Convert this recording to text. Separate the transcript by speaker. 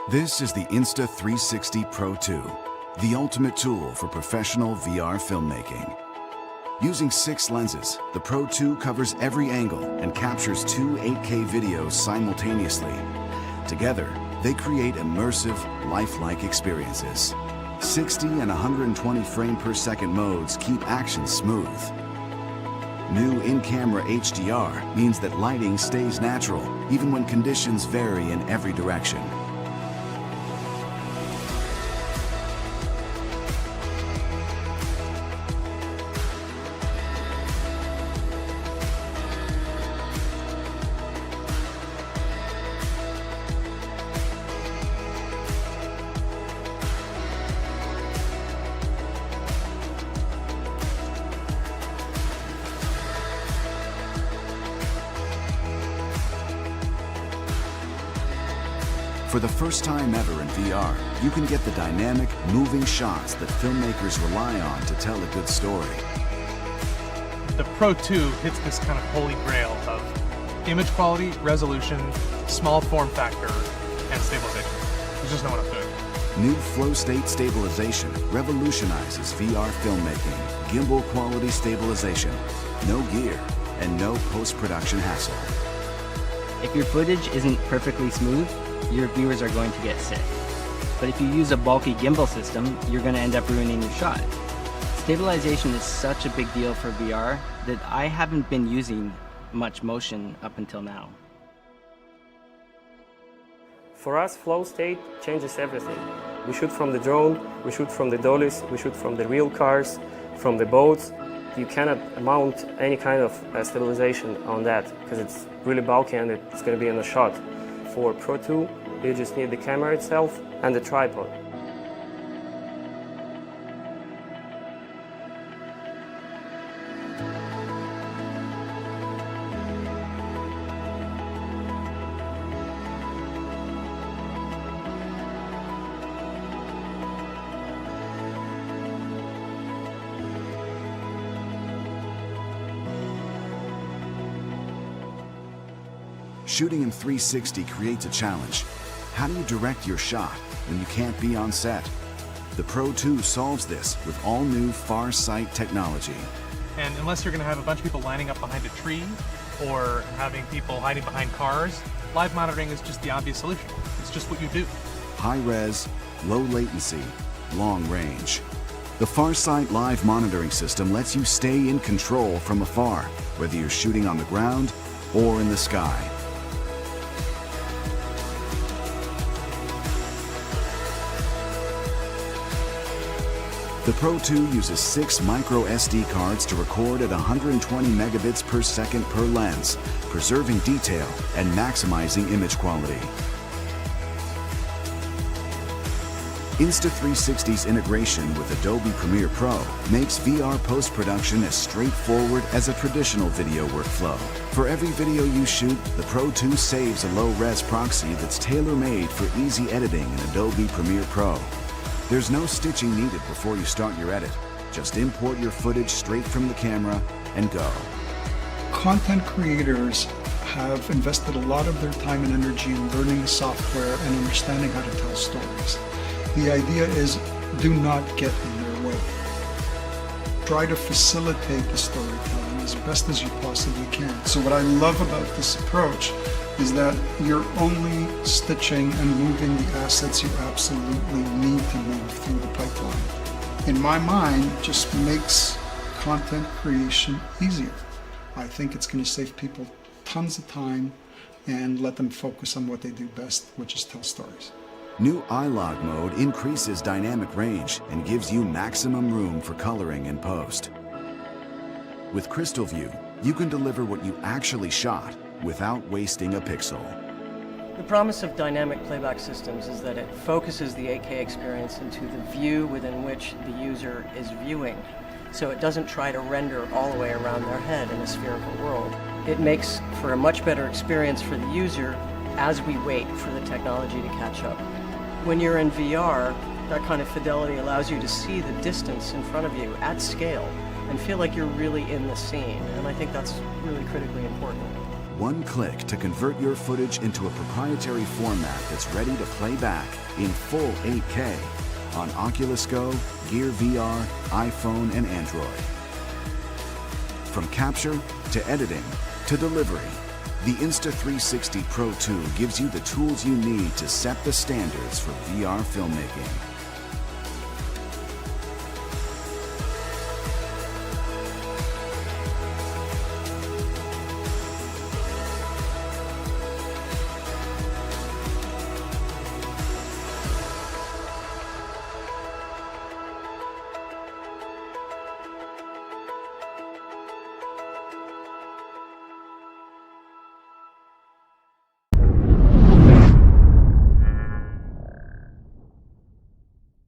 Speaker 1: This is the Insta360 Pro 2, the ultimate tool for professional VR filmmaking. Using 6 lenses, the Pro 2 covers every angle and captures 2 8K videos simultaneously. Together, they create immersive, lifelike experiences. 60 and 120 frame per second modes keep action smooth. New in-camera HDR means that lighting stays natural, even when conditions vary in every direction. For the first time ever in VR, you can get the dynamic, moving shots that filmmakers rely on to tell a good story.
Speaker 2: The Pro 2 hits this kind of holy grail of image quality, resolution, small form factor, and stabilization. There's just no one else doing it.
Speaker 1: New flow state stabilization revolutionizes VR filmmaking. Gimbal quality stabilization, no gear, and no post-production hassle.
Speaker 3: If your footage isn't perfectly smooth, your viewers are going to get sick. But if you use a bulky gimbal system, you're going to end up ruining your shot. Stabilization is such a big deal for VR that I haven't been using much motion up until now.
Speaker 4: For us, flow state changes everything. We shoot from the drone, we shoot from the dollies, we shoot from the real cars, from the boats. You cannot mount any kind of stabilization on that because it's really bulky and it's going to be in the shot. For Pro 2, you just need the camera itself and the tripod.
Speaker 1: Shooting in 360 creates a challenge. How do you direct your shot when you can't be on set? The Pro 2 solves this with all-new far sight technology.
Speaker 2: And unless you're going to have a bunch of people lining up behind a tree or having people hiding behind cars, live monitoring is just the obvious solution. It's just what you do.
Speaker 1: High res, low latency, long range. The Farsight live monitoring system lets you stay in control from afar, whether you're shooting on the ground or in the sky. The Pro 2 uses 6 micro SD cards to record at 120 megabits per second per lens, preserving detail and maximizing image quality. Insta360's integration with Adobe Premiere Pro makes VR post-production as straightforward as a traditional video workflow. For every video you shoot, the Pro 2 saves a low-res proxy that's tailor-made for easy editing in Adobe Premiere Pro. There's no stitching needed before you start your edit. Just import your footage straight from the camera and go.
Speaker 5: Content creators have invested a lot of their time and energy in learning the software and understanding how to tell stories. The idea is, do not get in their way. Try to facilitate the storytelling as best as you possibly can. So what I love about this approach is that you're only stitching and moving the assets you absolutely need to move through the pipeline. In my mind, it just makes content creation easier. I think it's going to save people tons of time and let them focus on what they do best, which is tell stories.
Speaker 1: New iLog mode increases dynamic range and gives you maximum room for coloring and post. With Crystal View, you can deliver what you actually shot without wasting a pixel.
Speaker 6: The promise of dynamic playback systems is that it focuses the 8K experience into the view within which the user is viewing, so it doesn't try to render all the way around their head in a spherical world. It makes for a much better experience for the user as we wait for the technology to catch up. When you're in VR, that kind of fidelity allows you to see the distance in front of you at scale and feel like you're really in the scene, and I think that's really critically important.
Speaker 1: one click to convert your footage into a proprietary format that's ready to play back in full 8K on Oculus Go, Gear VR, iPhone, and Android. From capture to editing to delivery, the Insta360 Pro 2 gives you the tools you need to set the standards for VR filmmaking.